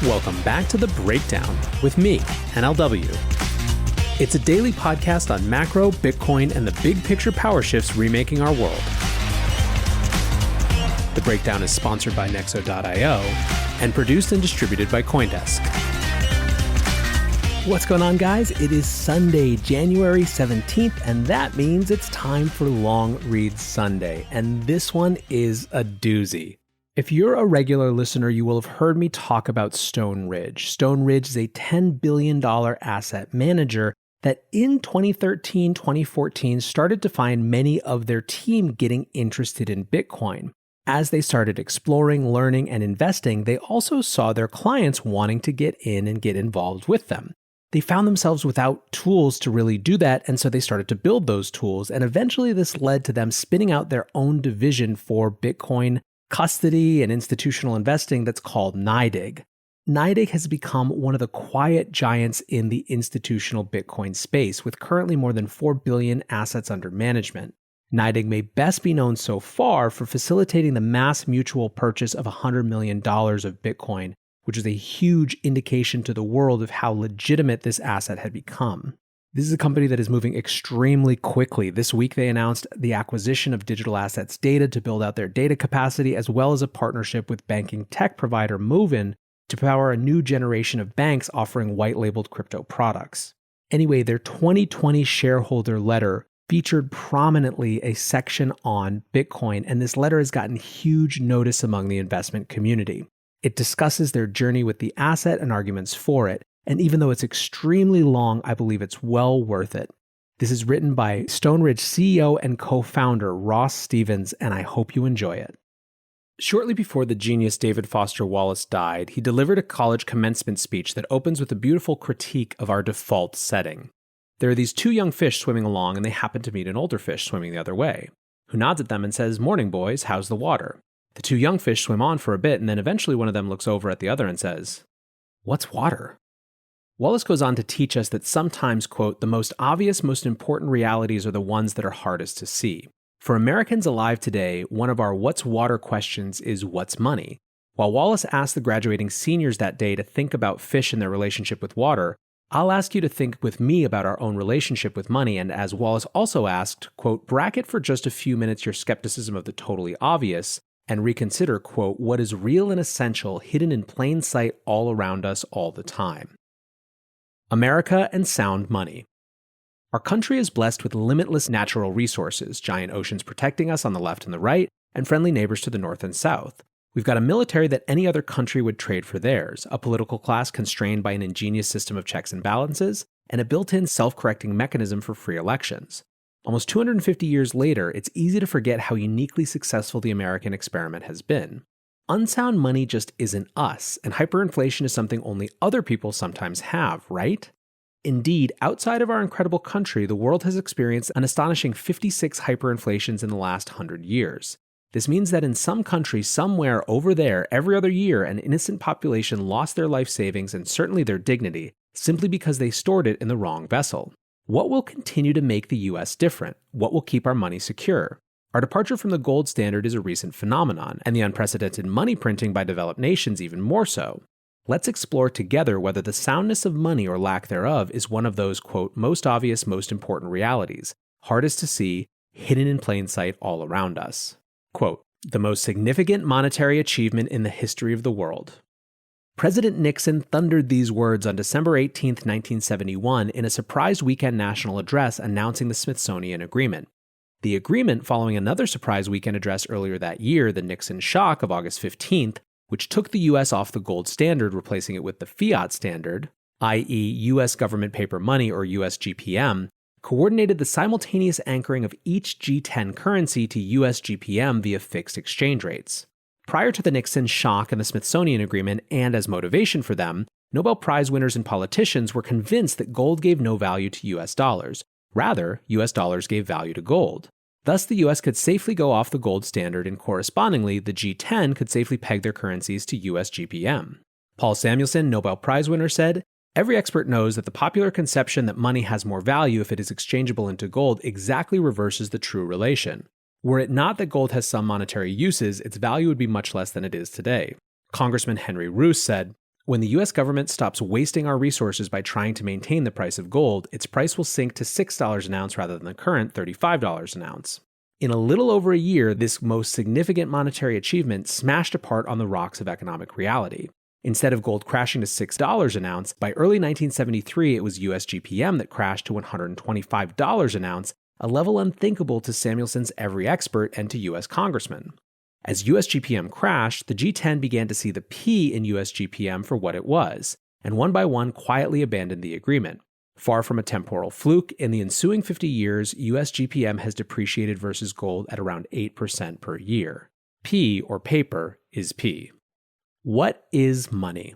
Welcome back to The Breakdown with me, NLW. It's a daily podcast on macro, Bitcoin, and the big picture power shifts remaking our world. The Breakdown is sponsored by Nexo.io and produced and distributed by CoinDesk. What's going on, guys? It is Sunday, January 17th, and that means it's time for Long Read Sunday. And this one is a doozy. If you're a regular listener, you will have heard me talk about Stoneridge. Stoneridge is a $10 billion asset manager that in 2013-2014 started to find many of their team getting interested in Bitcoin. As they started exploring, learning, and investing, they also saw their clients wanting to get in and get involved with them. They found themselves without tools to really do that, and so they started to build those tools, and eventually this led to them spinning out their own division for Bitcoin custody and institutional investing that's called NYDIG. NYDIG has become one of the quiet giants in the institutional Bitcoin space, with currently more than 4 billion assets under management. NYDIG may best be known so far for facilitating the mass mutual purchase of $100 million of Bitcoin, which is a huge indication to the world of how legitimate this asset had become. This is a company that is moving extremely quickly. This week, they announced the acquisition of Digital Assets Data to build out their data capacity, as well as a partnership with banking tech provider Movin to power a new generation of banks offering white-labeled crypto products. Anyway, their 2020 shareholder letter featured prominently a section on Bitcoin, and this letter has gotten huge notice among the investment community. It discusses their journey with the asset and arguments for it. And even though it's extremely long, I believe it's well worth it. This is written by Stoneridge CEO and co-founder Ross Stevens, and I hope you enjoy it. Shortly before the genius David Foster Wallace died, he delivered a college commencement speech that opens with a beautiful critique of our default setting. There are these two young fish swimming along, and they happen to meet an older fish swimming the other way, who nods at them and says, "Morning, boys, how's the water?" The two young fish swim on for a bit, and then eventually one of them looks over at the other and says, "What's water?" Wallace goes on to teach us that sometimes, quote, the most obvious, most important realities are the ones that are hardest to see. For Americans alive today, one of our what's water questions is what's money? While Wallace asked the graduating seniors that day to think about fish and their relationship with water, I'll ask you to think with me about our own relationship with money, and as Wallace also asked, quote, bracket for just a few minutes your skepticism of the totally obvious, and reconsider, quote, what is real and essential hidden in plain sight all around us all the time. America and sound money. Our country is blessed with limitless natural resources, giant oceans protecting us on the left and the right, and friendly neighbors to the north and south. We've got a military that any other country would trade for theirs, a political class constrained by an ingenious system of checks and balances, and a built-in self-correcting mechanism for free elections. Almost 250 years later, it's easy to forget how uniquely successful the American experiment has been. Unsound money just isn't us, and hyperinflation is something only other people sometimes have, right? Indeed, outside of our incredible country, the world has experienced an astonishing 56 hyperinflations in the last 100 years. This means that in some country somewhere over there, every other year, an innocent population lost their life savings and certainly their dignity, simply because they stored it in the wrong vessel. What will continue to make the US different? What will keep our money secure? Our departure from the gold standard is a recent phenomenon, and the unprecedented money printing by developed nations even more so. Let's explore together whether the soundness of money or lack thereof is one of those, quote, most obvious, most important realities, hardest to see, hidden in plain sight all around us. Quote, the most significant monetary achievement in the history of the world. President Nixon thundered these words on December 18, 1971, in a surprise weekend national address announcing the Smithsonian Agreement. The agreement, following another surprise weekend address earlier that year, the Nixon shock of August 15th, which took the US off the gold standard, replacing it with the fiat standard, i.e. US government paper money or USGPM, coordinated the simultaneous anchoring of each G10 currency to USGPM via fixed exchange rates. Prior to the Nixon shock and the Smithsonian Agreement, and as motivation for them, Nobel Prize winners and politicians were convinced that gold gave no value to US dollars. Rather, US dollars gave value to gold. Thus, the US could safely go off the gold standard, and correspondingly, the G10 could safely peg their currencies to US GPM. Paul Samuelson, Nobel Prize winner, said, "Every expert knows that the popular conception that money has more value if it is exchangeable into gold exactly reverses the true relation. Were it not that gold has some monetary uses, its value would be much less than it is today." Congressman Henry Roos said, When the US government stops wasting our resources by trying to maintain the price of gold, its price will sink to $6 an ounce rather than the current $35 an ounce. In a little over a year, this most significant monetary achievement smashed apart on the rocks of economic reality. Instead of gold crashing to $6 an ounce, by early 1973 it was US GPM that crashed to $125 an ounce, a level unthinkable to Samuelson's every expert and to US congressmen. As US GPM crashed, the G10 began to see the P in US GPM for what it was, and one by one quietly abandoned the agreement. Far from a temporal fluke, in the ensuing 50 years, US GPM has depreciated versus gold at around 8% per year. P, or paper, is P. What is money?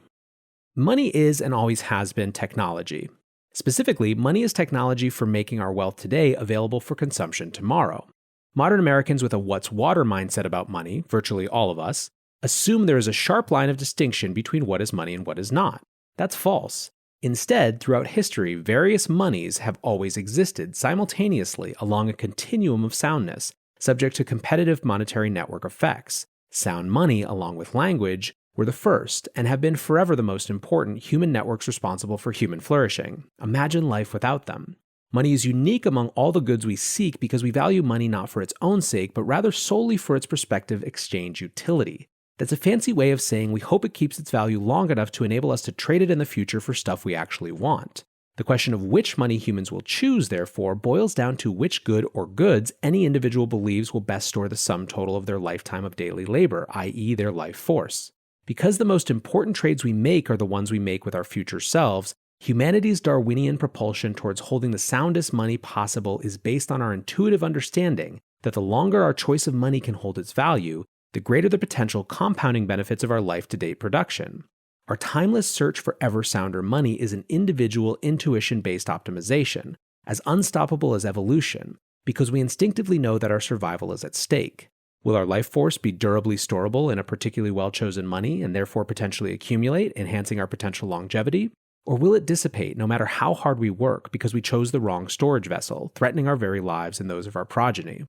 Money is and always has been technology. Specifically, money is technology for making our wealth today available for consumption tomorrow. Modern Americans with a what's water mindset about money, virtually all of us, assume there is a sharp line of distinction between what is money and what is not. That's false. Instead, throughout history, various monies have always existed simultaneously along a continuum of soundness, subject to competitive monetary network effects. Sound money, along with language, were the first, and have been forever the most important human networks responsible for human flourishing. Imagine life without them. Money is unique among all the goods we seek because we value money not for its own sake, but rather solely for its prospective exchange utility. That's a fancy way of saying we hope it keeps its value long enough to enable us to trade it in the future for stuff we actually want. The question of which money humans will choose, therefore, boils down to which good or goods any individual believes will best store the sum total of their lifetime of daily labor, i.e. their life force. Because the most important trades we make are the ones we make with our future selves, humanity's Darwinian propulsion towards holding the soundest money possible is based on our intuitive understanding that the longer our choice of money can hold its value, the greater the potential compounding benefits of our life-to-date production. Our timeless search for ever sounder money is an individual intuition-based optimization, as unstoppable as evolution, because we instinctively know that our survival is at stake. Will our life force be durably storable in a particularly well-chosen money and therefore potentially accumulate, enhancing our potential longevity? Or will it dissipate no matter how hard we work because we chose the wrong storage vessel, threatening our very lives and those of our progeny?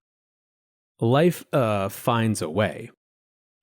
Life, finds a way.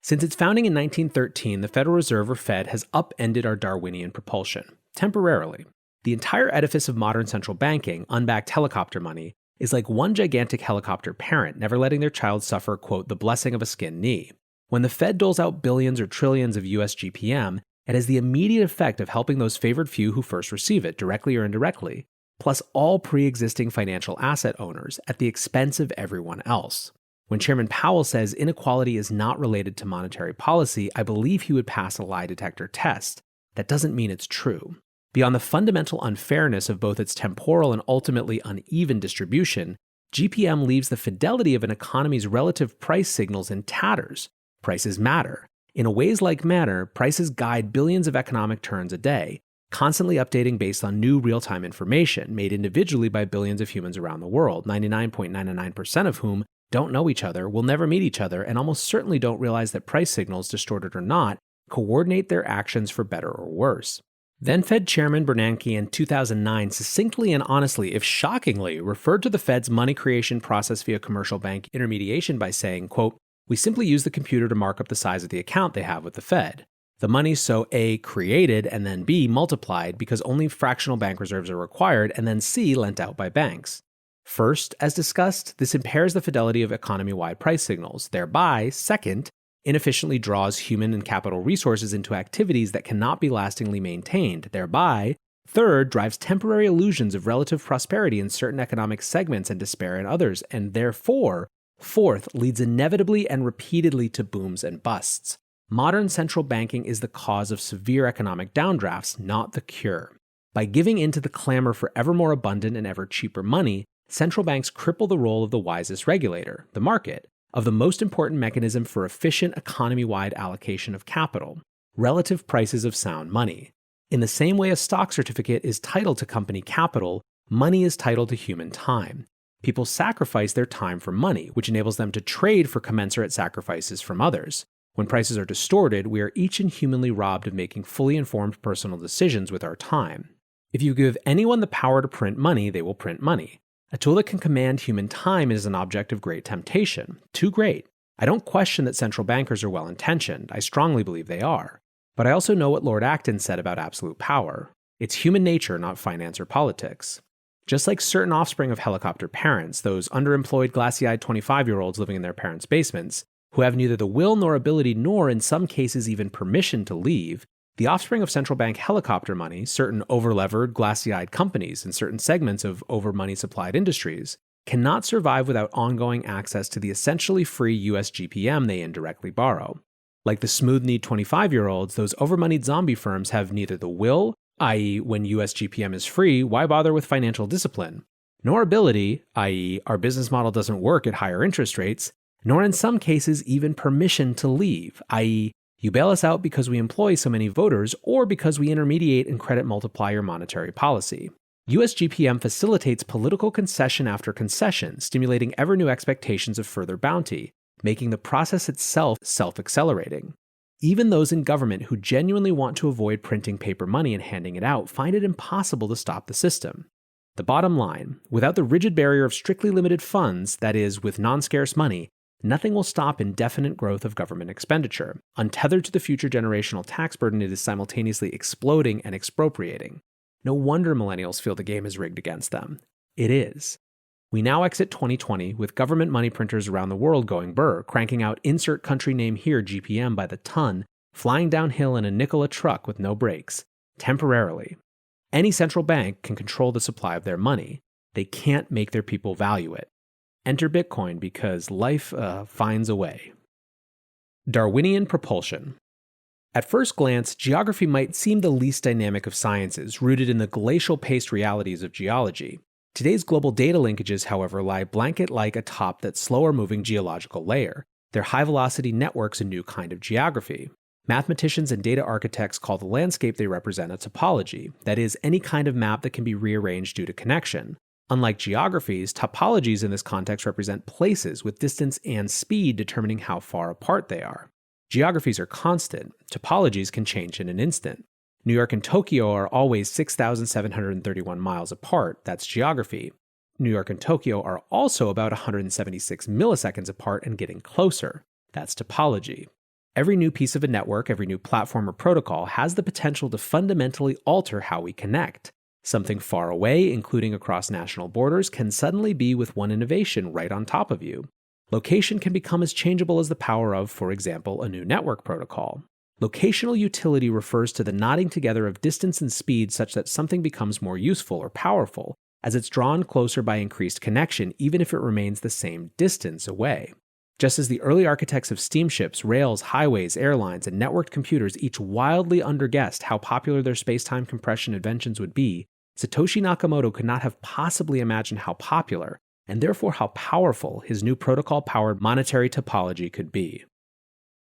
Since its founding in 1913, the Federal Reserve, or Fed, has upended our Darwinian propulsion, temporarily. The entire edifice of modern central banking, unbacked helicopter money, is like one gigantic helicopter parent never letting their child suffer, quote, the blessing of a skinned knee. When the Fed doles out billions or trillions of US GPM, it has the immediate effect of helping those favored few who first receive it, directly or indirectly, plus all pre-existing financial asset owners, at the expense of everyone else. When Chairman Powell says inequality is not related to monetary policy, I believe he would pass a lie detector test. That doesn't mean it's true. Beyond the fundamental unfairness of both its temporal and ultimately uneven distribution, GPM leaves the fidelity of an economy's relative price signals in tatters. Prices matter. In a ways like matter, prices guide billions of economic turns a day, constantly updating based on new real-time information made individually by billions of humans around the world, 99.999% of whom don't know each other, will never meet each other, and almost certainly don't realize that price signals, distorted or not, coordinate their actions for better or worse. Then Fed Chairman Bernanke in 2009 succinctly and honestly, if shockingly, referred to the Fed's money creation process via commercial bank intermediation by saying, quote, we simply use the computer to mark up the size of the account they have with the Fed. The money's so A, created, and then B, multiplied because only fractional bank reserves are required, and then C, lent out by banks. First, as discussed, this impairs the fidelity of economy-wide price signals, thereby, second, inefficiently draws human and capital resources into activities that cannot be lastingly maintained, thereby, third, drives temporary illusions of relative prosperity in certain economic segments and despair in others, and therefore, fourth, leads inevitably and repeatedly to booms and busts. Modern central banking is the cause of severe economic downdrafts, not the cure. By giving in to the clamor for ever more abundant and ever cheaper money, central banks cripple the role of the wisest regulator, the market, of the most important mechanism for efficient economy-wide allocation of capital, relative prices of sound money. In the same way a stock certificate is titled to company capital, money is titled to human time. People sacrifice their time for money, which enables them to trade for commensurate sacrifices from others. When prices are distorted, we are each inhumanly robbed of making fully informed personal decisions with our time. If you give anyone the power to print money, they will print money. A tool that can command human time is an object of great temptation, too great. I don't question that central bankers are well-intentioned, I strongly believe they are. But I also know what Lord Acton said about absolute power. It's human nature, not finance or politics. Just like certain offspring of helicopter parents, those underemployed, glassy-eyed 25-year-olds living in their parents' basements, who have neither the will nor ability nor, in some cases, even permission to leave, the offspring of central bank helicopter money, certain over-levered, glassy-eyed companies in certain segments of over-money-supplied industries, cannot survive without ongoing access to the essentially free US GPM they indirectly borrow. Like the smooth-kneed 25-year-olds, those over-moneyed zombie firms have neither the will, i.e. when US GPM is free, why bother with financial discipline, nor ability, i.e. our business model doesn't work at higher interest rates, nor in some cases even permission to leave, i.e. you bail us out because we employ so many voters or because we intermediate and credit multiply your monetary policy. US GPM facilitates political concession after concession, stimulating ever new expectations of further bounty, making the process itself self-accelerating. Even those in government who genuinely want to avoid printing paper money and handing it out find it impossible to stop the system. The bottom line, without the rigid barrier of strictly limited funds, that is, with non-scarce money, nothing will stop indefinite growth of government expenditure, untethered to the future generational tax burden it is simultaneously exploding and expropriating. No wonder millennials feel the game is rigged against them. It is. We now exit 2020 with government money printers around the world going burr, cranking out insert country name here GPM by the ton, flying downhill in a nickel a truck with no brakes, temporarily. Any central bank can control the supply of their money. They can't make their people value it. Enter Bitcoin because life finds a way. Darwinian propulsion. At first glance, geography might seem the least dynamic of sciences, rooted in the glacial-paced realities of geology. Today's global data linkages, however, lie blanket-like atop that slower-moving geological layer. They're high-velocity networks a new kind of geography. Mathematicians and data architects call the landscape they represent a topology, that is, any kind of map that can be rearranged due to connection. Unlike geographies, topologies in this context represent places with distance and speed determining how far apart they are. Geographies are constant. Topologies can change in an instant. New York and Tokyo are always 6,731 miles apart. That's geography. New York and Tokyo are also about 176 milliseconds apart and getting closer. That's topology. Every new piece of a network, every new platform or protocol has the potential to fundamentally alter how we connect. Something far away, including across national borders, can suddenly be with one innovation right on top of you. Location can become as changeable as the power of, for example, a new network protocol. Locational utility refers to the knotting together of distance and speed such that something becomes more useful or powerful as it's drawn closer by increased connection, even if it remains the same distance away. Just as the early architects of steamships, rails, highways, airlines, and networked computers each wildly underguessed how popular their space-time compression inventions would be, Satoshi Nakamoto could not have possibly imagined how popular, and therefore how powerful, his new protocol-powered monetary topology could be.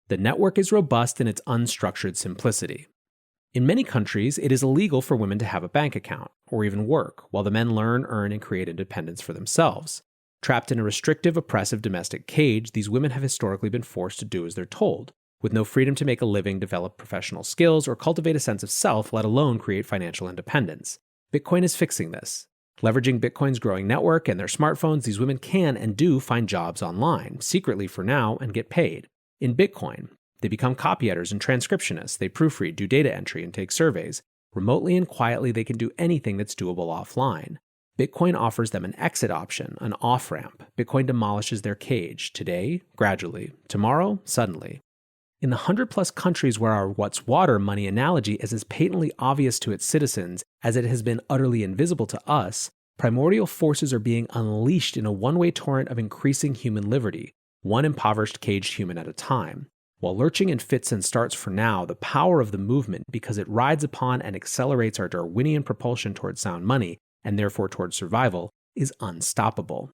The network is robust in its unstructured simplicity. In many countries, it is illegal for women to have a bank account, or even work, while the men learn, earn, and create independence for themselves. Trapped in a restrictive, oppressive domestic cage, these women have historically been forced to do as they're told, with no freedom to make a living, develop professional skills, or cultivate a sense of self, let alone create financial independence. Bitcoin is fixing this. Leveraging Bitcoin's growing network and their smartphones, these women can and do find jobs online, secretly for now, and get paid. In Bitcoin, they become copy editors and transcriptionists, they proofread, do data entry, and take surveys. Remotely and quietly, they can do anything that's doable offline. Bitcoin offers them an exit option, an off-ramp. Bitcoin demolishes their cage, today, gradually, tomorrow, suddenly. In the 100-plus countries where our what's water money analogy is as patently obvious to its citizens as it has been utterly invisible to us, primordial forces are being unleashed in a one-way torrent of increasing human liberty, one impoverished caged human at a time. While lurching in fits and starts for now, the power of the movement, because it rides upon and accelerates our Darwinian propulsion towards sound money, and therefore towards survival, is unstoppable.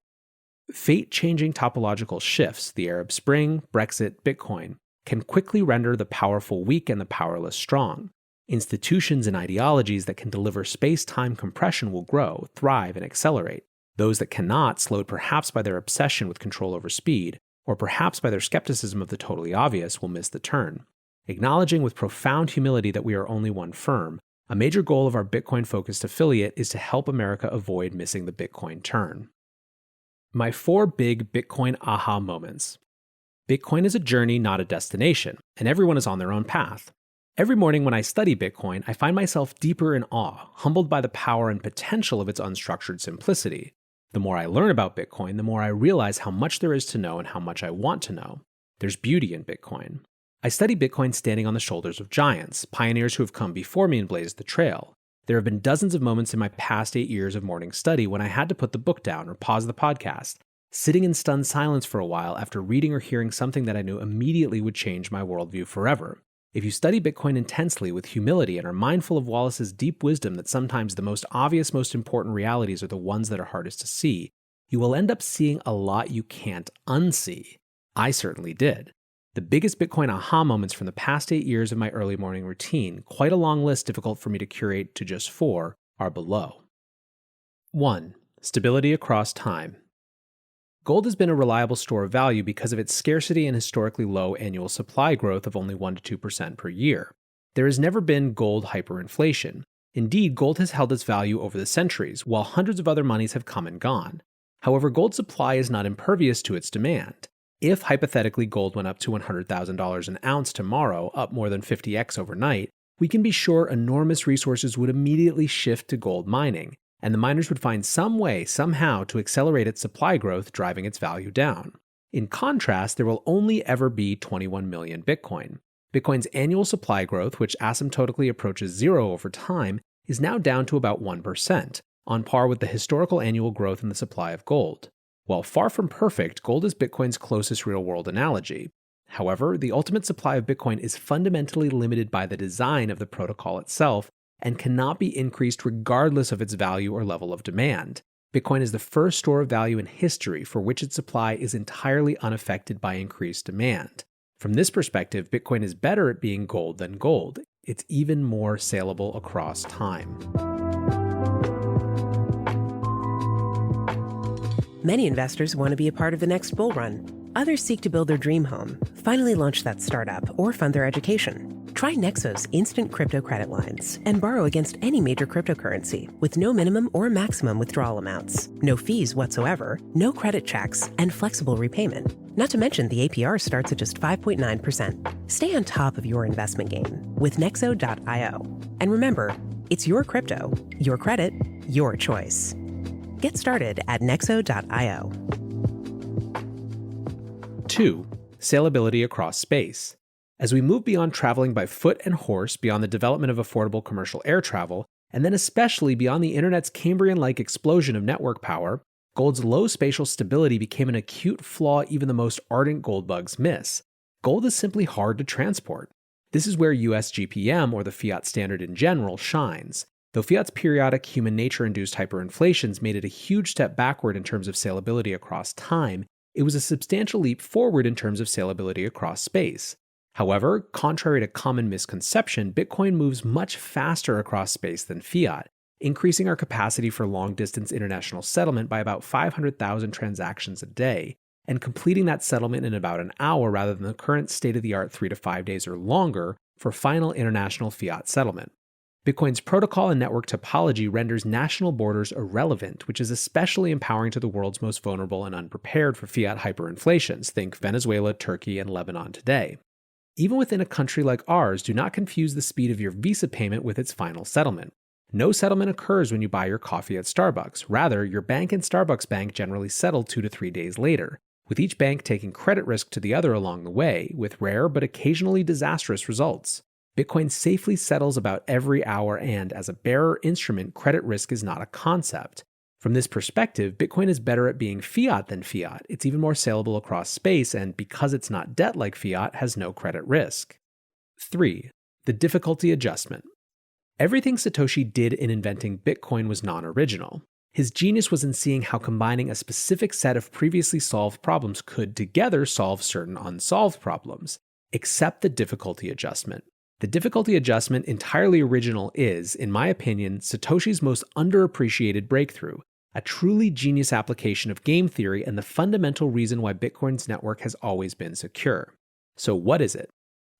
Fate-changing topological shifts, the Arab Spring, Brexit, Bitcoin, can quickly render the powerful weak and the powerless strong. Institutions and ideologies that can deliver space-time compression will grow, thrive, and accelerate. Those that cannot, slowed perhaps by their obsession with control over speed, or perhaps by their skepticism of the totally obvious, will miss the turn. Acknowledging with profound humility that we are only one firm, a major goal of our Bitcoin-focused affiliate is to help America avoid missing the Bitcoin turn. My 4 big Bitcoin aha moments. Bitcoin is a journey, not a destination, and everyone is on their own path. Every morning when I study Bitcoin, I find myself deeper in awe, humbled by the power and potential of its unstructured simplicity. The more I learn about Bitcoin, the more I realize how much there is to know and how much I want to know. There's beauty in Bitcoin. I study Bitcoin standing on the shoulders of giants, pioneers who have come before me and blazed the trail. There have been dozens of moments in my past 8 years of morning study when I had to put the book down or pause the podcast, sitting in stunned silence for a while after reading or hearing something that I knew immediately would change my worldview forever. If you study Bitcoin intensely with humility and are mindful of Wallace's deep wisdom that sometimes the most obvious, most important realities are the ones that are hardest to see, you will end up seeing a lot you can't unsee. I certainly did. The biggest Bitcoin aha moments from the past 8 years of my early morning routine, quite a long list difficult for me to curate to just 4, are below. 1. Stability across time. Gold has been a reliable store of value because of its scarcity and historically low annual supply growth of only 1 to 2% per year. There has never been gold hyperinflation. Indeed, gold has held its value over the centuries, while hundreds of other monies have come and gone. However, gold's supply is not impervious to its demand. If hypothetically gold went up to $100,000 an ounce tomorrow, up more than 50x overnight, we can be sure enormous resources would immediately shift to gold mining, and the miners would find some way, somehow, to accelerate its supply growth, driving its value down. In contrast, there will only ever be 21 million Bitcoin. Bitcoin's annual supply growth, which asymptotically approaches 0 over time, is now down to about 1%, on par with the historical annual growth in the supply of gold. While far from perfect, gold is Bitcoin's closest real-world analogy. However, the ultimate supply of Bitcoin is fundamentally limited by the design of the protocol itself, and cannot be increased regardless of its value or level of demand. Bitcoin is the first store of value in history for which its supply is entirely unaffected by increased demand. From this perspective, Bitcoin is better at being gold than gold. It's even more saleable across time. Many investors want to be a part of the next bull run. Others seek to build their dream home, finally launch that startup, or fund their education. Try Nexo's instant crypto credit lines and borrow against any major cryptocurrency with no minimum or maximum withdrawal amounts, no fees whatsoever, no credit checks, and flexible repayment. Not to mention the APR starts at just 5.9%. Stay on top of your investment game with Nexo.io. And remember, it's your crypto, your credit, your choice. Get started at Nexo.io. 2. Saleability across space. As we move beyond traveling by foot and horse, beyond the development of affordable commercial air travel, and then especially beyond the internet's Cambrian-like explosion of network power, gold's low spatial stability became an acute flaw even the most ardent gold bugs miss. Gold is simply hard to transport. This is where US GPM, or the fiat standard in general, shines. Though fiat's periodic human nature-induced hyperinflations made it a huge step backward in terms of saleability across time, it was a substantial leap forward in terms of saleability across space. However, contrary to common misconception, Bitcoin moves much faster across space than fiat, increasing our capacity for long-distance international settlement by about 500,000 transactions a day, and completing that settlement in about an hour rather than the current state-of-the-art 3 to 5 days or longer for final international fiat settlement. Bitcoin's protocol and network topology renders national borders irrelevant, which is especially empowering to the world's most vulnerable and unprepared for fiat hyperinflations, think Venezuela, Turkey, and Lebanon today. Even within a country like ours, do not confuse the speed of your Visa payment with its final settlement. No settlement occurs when you buy your coffee at Starbucks. Rather, your bank and Starbucks bank generally settle 2 to 3 days later, with each bank taking credit risk to the other along the way, with rare but occasionally disastrous results. Bitcoin safely settles about every hour, and as a bearer instrument, credit risk is not a concept. From this perspective, Bitcoin is better at being fiat than fiat. It's even more saleable across space, and because it's not debt like fiat, has no credit risk. 3. The difficulty adjustment. Everything Satoshi did in inventing Bitcoin was non-original. His genius was in seeing how combining a specific set of previously solved problems could together solve certain unsolved problems, except the difficulty adjustment. The difficulty adjustment, entirely original, is, in my opinion, Satoshi's most underappreciated breakthrough, a truly genius application of game theory and the fundamental reason why Bitcoin's network has always been secure. So what is it?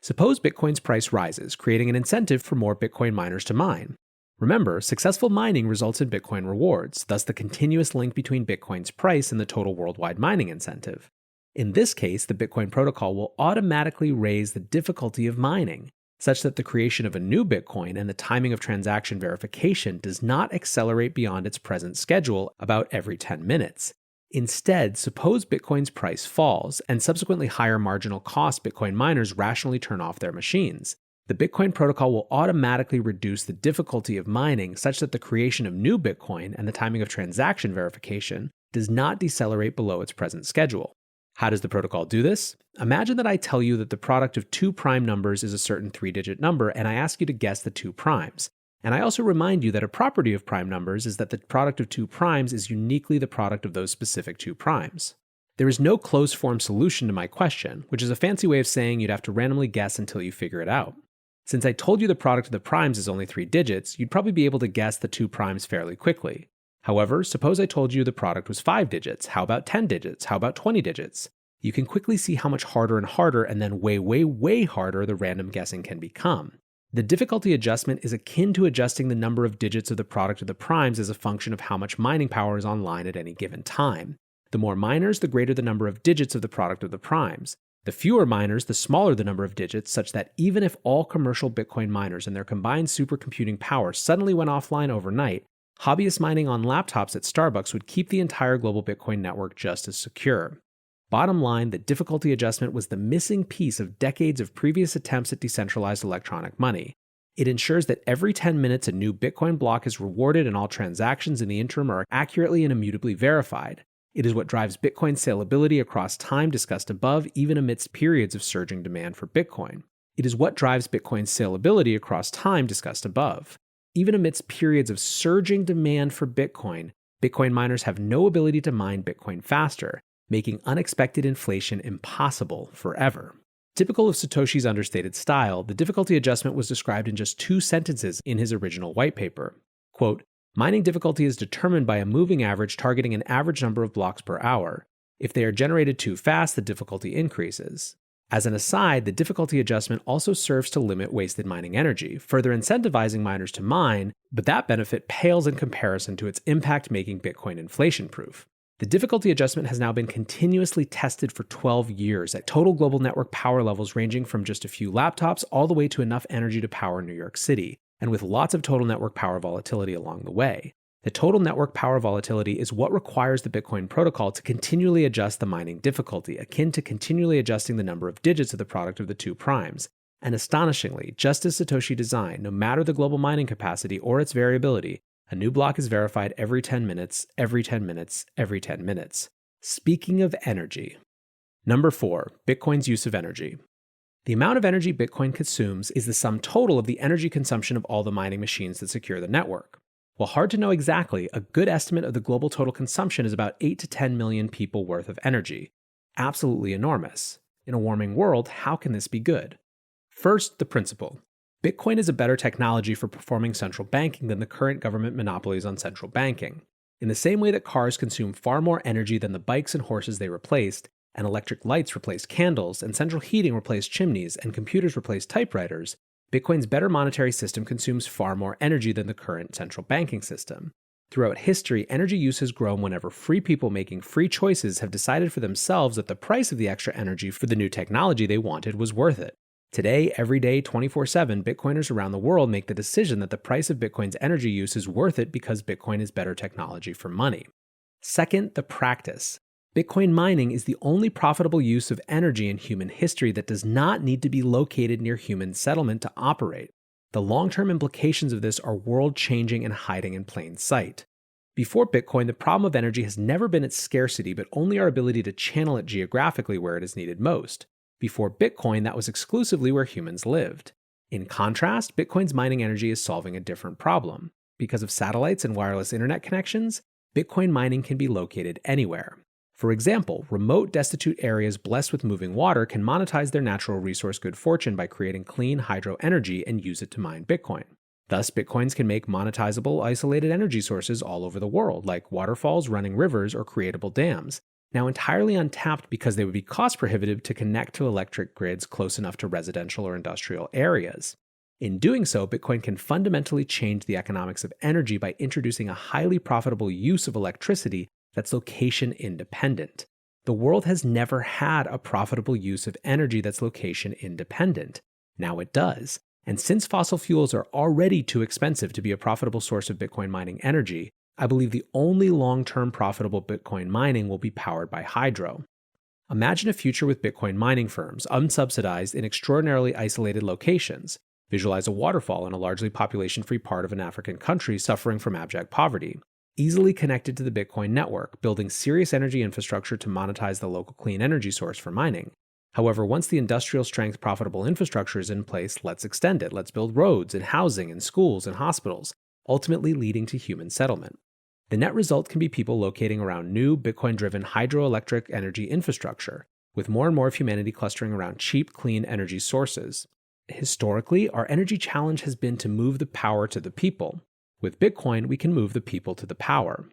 Suppose Bitcoin's price rises, creating an incentive for more Bitcoin miners to mine. Remember, successful mining results in Bitcoin rewards, thus the continuous link between Bitcoin's price and the total worldwide mining incentive. In this case, the Bitcoin protocol will automatically raise the difficulty of mining. such that the creation of a new Bitcoin and the timing of transaction verification does not accelerate beyond its present schedule about every 10 minutes. Instead, suppose Bitcoin's price falls and subsequently higher marginal cost Bitcoin miners rationally turn off their machines. The Bitcoin protocol will automatically reduce the difficulty of mining such that the creation of new Bitcoin and the timing of transaction verification does not decelerate below its present schedule. How does the protocol do this? Imagine that I tell you that the product of two prime numbers is a certain 3-digit number, and I ask you to guess the two primes. And I also remind you that a property of prime numbers is that the product of two primes is uniquely the product of those specific two primes. There is no closed-form solution to my question, which is a fancy way of saying you'd have to randomly guess until you figure it out. Since I told you the product of the primes is only 3 digits, you'd probably be able to guess the two primes fairly quickly. However, suppose I told you the product was 5 digits. How about 10 digits? How about 20 digits? You can quickly see how much harder and harder and then way harder the random guessing can become. The difficulty adjustment is akin to adjusting the number of digits of the product of the primes as a function of how much mining power is online at any given time. The more miners, the greater the number of digits of the product of the primes. The fewer miners, the smaller the number of digits, such that even if all commercial Bitcoin miners and their combined supercomputing power suddenly went offline overnight, hobbyist mining on laptops at Starbucks would keep the entire global Bitcoin network just as secure. Bottom line, the difficulty adjustment was the missing piece of decades of previous attempts at decentralized electronic money. It ensures that every 10 minutes a new Bitcoin block is rewarded and all transactions in the interim are accurately and immutably verified. It is what drives Bitcoin's saleability across time discussed above, even amidst periods of surging demand for Bitcoin. It is what drives Bitcoin's saleability across time discussed above. Even amidst periods of surging demand for Bitcoin, Bitcoin miners have no ability to mine Bitcoin faster, making unexpected inflation impossible forever. Typical of Satoshi's understated style, the difficulty adjustment was described in just 2 sentences in his original white paper. Quote, "Mining difficulty is determined by a moving average targeting an average number of blocks per hour. If they are generated too fast, the difficulty increases. As an aside, the difficulty adjustment also serves to limit wasted mining energy, further incentivizing miners to mine, but that benefit pales in comparison to its impact making Bitcoin inflation-proof. The difficulty adjustment has now been continuously tested for 12 years at total global network power levels ranging from just a few laptops all the way to enough energy to power New York City, and with lots of total network power volatility along the way. The total network power volatility is what requires the Bitcoin protocol to continually adjust the mining difficulty, akin to continually adjusting the number of digits of the product of the two primes. And astonishingly, just as Satoshi designed, no matter the global mining capacity or its variability, a new block is verified every 10 minutes, every 10 minutes, every 10 minutes. Speaking of energy. Number 4, Bitcoin's use of energy. The amount of energy Bitcoin consumes is the sum total of the energy consumption of all the mining machines that secure the network. While hard to know exactly, a good estimate of the global total consumption is about 8 to 10 million people worth of energy. Absolutely enormous. In a warming world, how can this be good? First, the principle. Bitcoin is a better technology for performing central banking than the current government monopolies on central banking. In the same way that cars consume far more energy than the bikes and horses they replaced, and electric lights replaced candles, and central heating replaced chimneys, and computers replaced typewriters, Bitcoin's better monetary system consumes far more energy than the current central banking system. Throughout history, energy use has grown whenever free people making free choices have decided for themselves that the price of the extra energy for the new technology they wanted was worth it. Today, every day, 24/7, Bitcoiners around the world make the decision that the price of Bitcoin's energy use is worth it because Bitcoin is better technology for money. Second, the practice. Bitcoin mining is the only profitable use of energy in human history that does not need to be located near human settlement to operate. The long-term implications of this are world-changing and hiding in plain sight. Before Bitcoin, the problem of energy has never been its scarcity, but only our ability to channel it geographically where it is needed most. Before Bitcoin, that was exclusively where humans lived. In contrast, Bitcoin's mining energy is solving a different problem. Because of satellites and wireless internet connections, Bitcoin mining can be located anywhere. For example, remote, destitute areas blessed with moving water can monetize their natural resource good fortune by creating clean hydro energy and use it to mine Bitcoin. Thus, Bitcoins can make monetizable, isolated energy sources all over the world, like waterfalls, running rivers, or creatable dams, now entirely untapped because they would be cost prohibitive to connect to electric grids close enough to residential or industrial areas. In doing so, Bitcoin can fundamentally change the economics of energy by introducing a highly profitable use of electricity that's location independent. The world has never had a profitable use of energy that's location independent. Now it does. And since fossil fuels are already too expensive to be a profitable source of Bitcoin mining energy, I believe the only long-term profitable Bitcoin mining will be powered by hydro. Imagine a future with Bitcoin mining firms, unsubsidized in extraordinarily isolated locations. Visualize a waterfall in a largely population-free part of an African country suffering from abject poverty. Easily connected to the Bitcoin network, building serious energy infrastructure to monetize the local clean energy source for mining. However, once the industrial strength profitable infrastructure is in place, let's extend it. Let's build roads and housing and schools and hospitals, ultimately leading to human settlement. The net result can be people locating around new Bitcoin-driven hydroelectric energy infrastructure, with more and more of humanity clustering around cheap, clean energy sources. Historically, our energy challenge has been to move the power to the people. With Bitcoin, we can move the people to the power.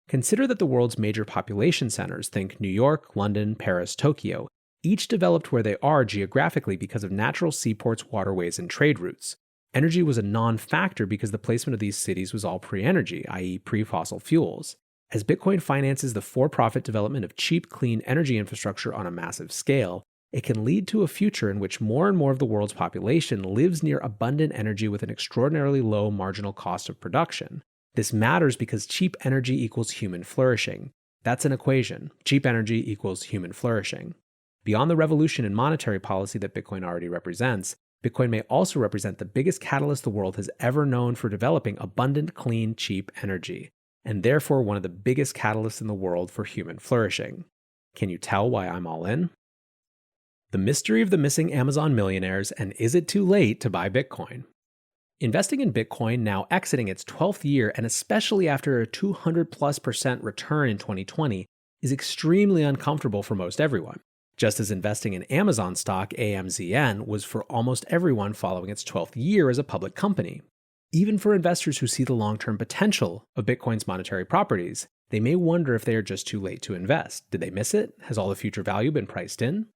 Consider that the world's major population centers, think New York, London, Paris, Tokyo, each developed where they are geographically because of natural seaports, waterways, and trade routes. Energy was a non-factor because the placement of these cities was all pre-energy, i.e. pre-fossil fuels. As Bitcoin finances the for-profit development of cheap, clean energy infrastructure on a massive scale, it can lead to a future in which more and more of the world's population lives near abundant energy with an extraordinarily low marginal cost of production. This matters because cheap energy equals human flourishing. That's an equation. Cheap energy equals human flourishing. Beyond the revolution in monetary policy that Bitcoin already represents, Bitcoin may also represent the biggest catalyst the world has ever known for developing abundant, clean, cheap energy, and therefore one of the biggest catalysts in the world for human flourishing. Can you tell why I'm all in? The mystery of the missing Amazon millionaires, and is it too late to buy Bitcoin? Investing in Bitcoin, now exiting its 12th year, and especially after a 200+% return in 2020, is extremely uncomfortable for most everyone. Just as investing in Amazon stock AMZN was for almost everyone following its 12th year as a public company. Even for investors who see the long-term potential of Bitcoin's monetary properties, they may wonder if they are just too late to invest. Did they miss it? Has all the future value been priced in?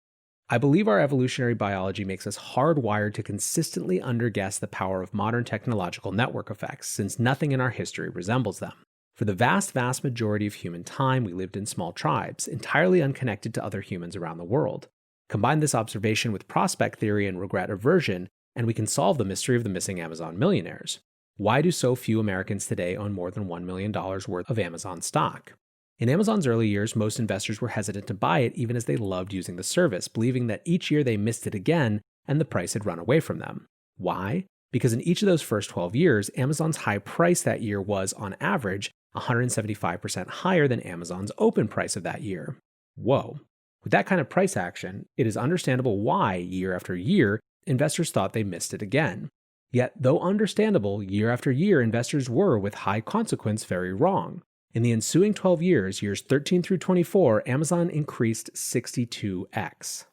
I believe our evolutionary biology makes us hardwired to consistently underguess the power of modern technological network effects, since nothing in our history resembles them. For the vast majority of human time, we lived in small tribes, entirely unconnected to other humans around the world. Combine this observation with prospect theory and regret aversion, and we can solve the mystery of the missing Amazon millionaires. Why do so few Americans today own more than $1 million worth of Amazon stock? In Amazon's early years, most investors were hesitant to buy it even as they loved using the service, believing that each year they missed it again and the price had run away from them. Why? Because in each of those first 12 years, Amazon's high price that year was, on average, 175% higher than Amazon's open price of that year. Whoa. With that kind of price action, it is understandable why, year after year, investors thought they missed it again. Yet, though understandable, year after year, investors were, with high consequence, very wrong. In the ensuing 12 years, years 13 through 24, Amazon increased 62x.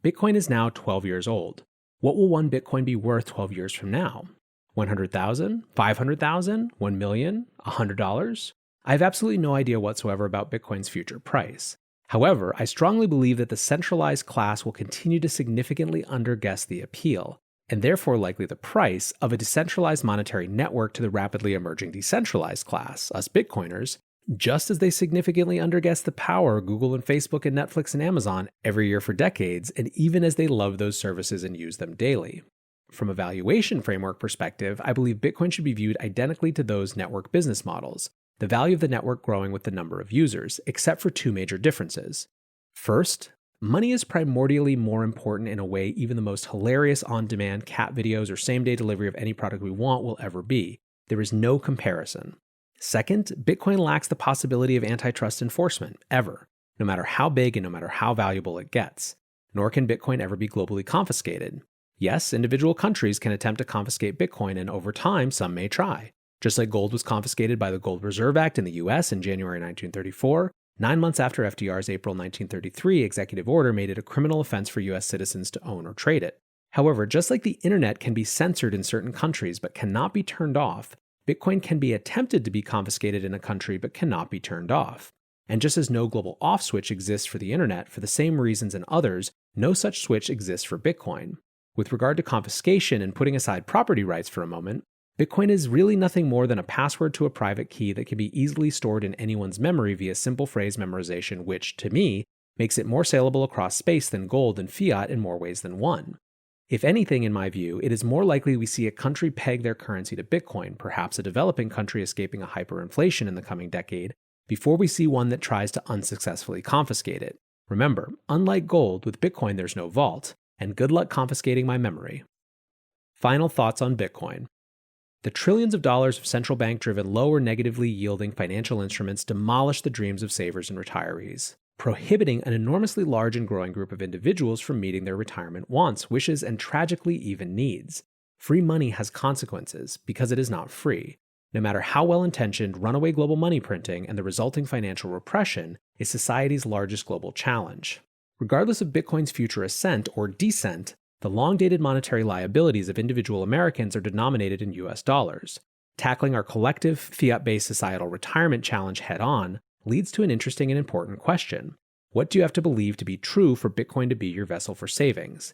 Bitcoin is now 12 years old. What will one Bitcoin be worth 12 years from now? 100,000, 500,000, 1 million, $100? I have absolutely no idea whatsoever about Bitcoin's future price. However, I strongly believe that the centralized class will continue to significantly underguess the appeal, and therefore likely the price, of a decentralized monetary network to the rapidly emerging decentralized class, us Bitcoiners, just as they significantly underguess the power of Google and Facebook and Netflix and Amazon every year for decades, and even as they love those services and use them daily. From a valuation framework perspective, I believe Bitcoin should be viewed identically to those network business models, the value of the network growing with the number of users, except for two major differences. First, money is primordially more important in a way even the most hilarious on-demand cat videos or same-day delivery of any product we want will ever be. There is no comparison. Second, Bitcoin lacks the possibility of antitrust enforcement, ever, no matter how big and no matter how valuable it gets. Nor can Bitcoin ever be globally confiscated. Yes, individual countries can attempt to confiscate Bitcoin, and over time, some may try. Just like gold was confiscated by the Gold Reserve Act in the US in January 1934, 9 months after FDR's April 1933 executive order made it a criminal offense for US citizens to own or trade it. However, just like the internet can be censored in certain countries but cannot be turned off, Bitcoin can be attempted to be confiscated in a country but cannot be turned off. And just as no global off switch exists for the internet for the same reasons and others, no such switch exists for Bitcoin. With regard to confiscation and putting aside property rights for a moment, Bitcoin is really nothing more than a password to a private key that can be easily stored in anyone's memory via simple phrase memorization, which, to me, makes it more saleable across space than gold and fiat in more ways than one. If anything, in my view, it is more likely we see a country peg their currency to Bitcoin, perhaps a developing country escaping a hyperinflation in the coming decade, before we see one that tries to unsuccessfully confiscate it. Remember, unlike gold, with Bitcoin there's no vault, and good luck confiscating my memory. Final thoughts on Bitcoin. The trillions of dollars of central bank-driven low or negatively yielding financial instruments demolish the dreams of savers and retirees, prohibiting an enormously large and growing group of individuals from meeting their retirement wants, wishes, and tragically even needs. Free money has consequences because it is not free. No matter how well-intentioned, runaway global money printing and the resulting financial repression is society's largest global challenge. Regardless of Bitcoin's future ascent or descent, the long-dated monetary liabilities of individual Americans are denominated in US dollars. Tackling our collective, fiat-based societal retirement challenge head-on leads to an interesting and important question. What do you have to believe to be true for Bitcoin to be your vessel for savings?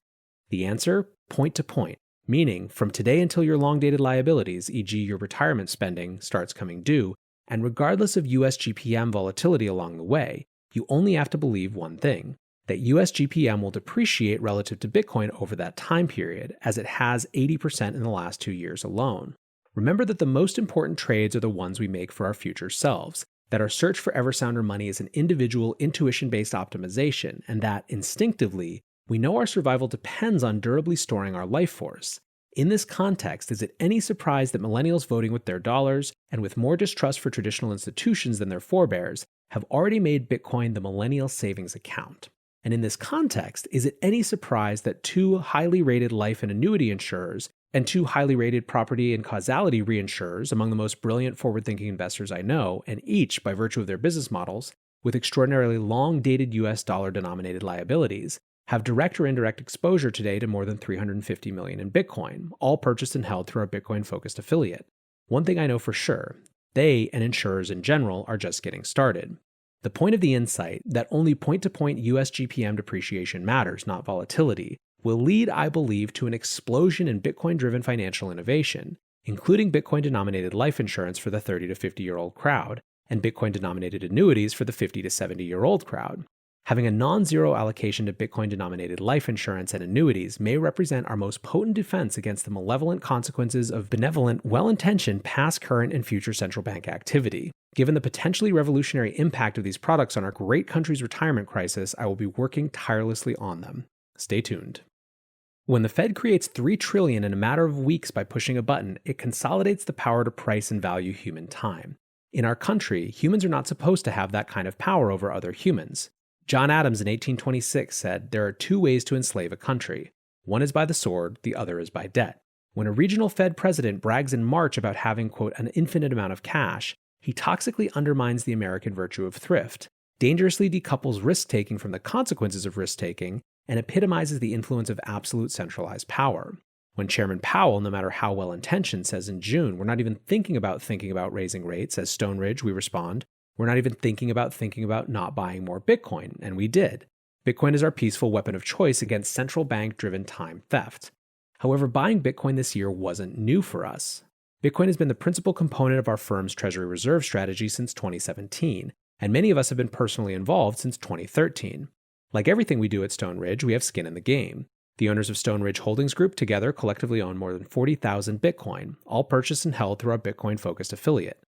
The answer? Point to point, meaning from today until your long-dated liabilities, e.g. your retirement spending, starts coming due, and regardless of US GPM volatility along the way, you only have to believe one thing, that US GPM will depreciate relative to Bitcoin over that time period, as it has 80% in the last 2 years alone. Remember that the most important trades are the ones we make for our future selves, that our search for ever sounder money is an individual intuition-based optimization, and that, instinctively, we know our survival depends on durably storing our life force. In this context, is it any surprise that millennials voting with their dollars, and with more distrust for traditional institutions than their forebears, have already made Bitcoin the millennial savings account? And in this context, is it any surprise that 2 highly rated life and annuity insurers and 2 highly rated property and causality reinsurers, among the most brilliant forward-thinking investors I know, and each, by virtue of their business models, with extraordinarily long-dated US dollar-denominated liabilities, have direct or indirect exposure today to more than $350 million in Bitcoin, all purchased and held through our Bitcoin-focused affiliate? One thing I know for sure, they, and insurers in general, are just getting started. The point of the insight, that only point-to-point US GPM depreciation matters, not volatility, will lead, I believe, to an explosion in Bitcoin-driven financial innovation, including Bitcoin-denominated life insurance for the 30 to 50-year-old crowd, and Bitcoin-denominated annuities for the 50 to 70-year-old crowd. Having a non-zero allocation to Bitcoin-denominated life insurance and annuities may represent our most potent defense against the malevolent consequences of benevolent, well-intentioned past, current, and future central bank activity. Given the potentially revolutionary impact of these products on our great country's retirement crisis, I will be working tirelessly on them. Stay tuned. When the Fed creates $3 trillion in a matter of weeks by pushing a button, it consolidates the power to price and value human time. In our country, humans are not supposed to have that kind of power over other humans. John Adams in 1826 said, "There are 2 ways to enslave a country. One is by the sword, the other is by debt." When a regional Fed president brags in March about having, quote, an infinite amount of cash, he toxically undermines the American virtue of thrift, dangerously decouples risk-taking from the consequences of risk-taking, and epitomizes the influence of absolute centralized power. When Chairman Powell, no matter how well-intentioned, says in June, "We're not even thinking about raising rates," as Stoneridge, we respond, "We're not even thinking about not buying more Bitcoin," and we did. Bitcoin is our peaceful weapon of choice against central bank-driven time theft. However, buying Bitcoin this year wasn't new for us. Bitcoin has been the principal component of our firm's Treasury Reserve strategy since 2017, and many of us have been personally involved since 2013. Like everything we do at Stoneridge, we have skin in the game. The owners of Stoneridge Holdings Group together collectively own more than 40,000 Bitcoin, all purchased and held through our Bitcoin-focused affiliate.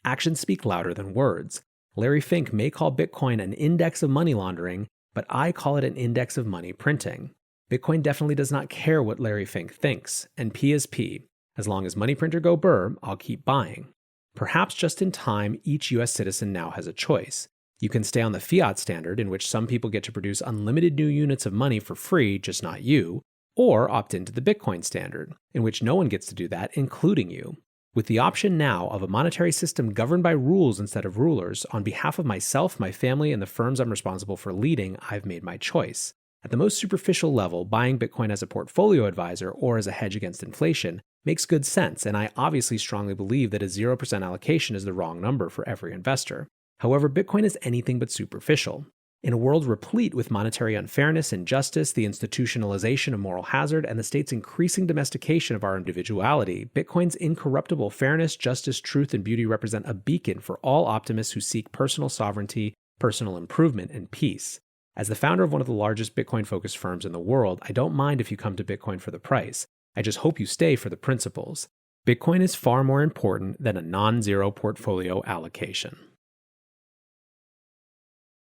Actions speak louder than words. Larry Fink may call Bitcoin an index of money laundering, but I call it an index of money printing. Bitcoin definitely does not care what Larry Fink thinks, and P is P. As long as money printer go burr, I'll keep buying. Perhaps just in time, each US citizen now has a choice. You can stay on the fiat standard, in which some people get to produce unlimited new units of money for free, just not you, or opt into the Bitcoin standard, in which no one gets to do that, including you. With the option now of a monetary system governed by rules instead of rulers, on behalf of myself, my family, and the firms I'm responsible for leading, I've made my choice. At the most superficial level, buying Bitcoin as a portfolio advisor or as a hedge against inflation makes good sense, and I obviously strongly believe that a 0% allocation is the wrong number for every investor. However, Bitcoin is anything but superficial. In a world replete with monetary unfairness, injustice, the institutionalization of moral hazard, and the state's increasing domestication of our individuality, Bitcoin's incorruptible fairness, justice, truth, and beauty represent a beacon for all optimists who seek personal sovereignty, personal improvement, and peace. As the founder of one of the largest Bitcoin-focused firms in the world, I don't mind if you come to Bitcoin for the price. I just hope you stay for the principles. Bitcoin is far more important than a non-zero portfolio allocation.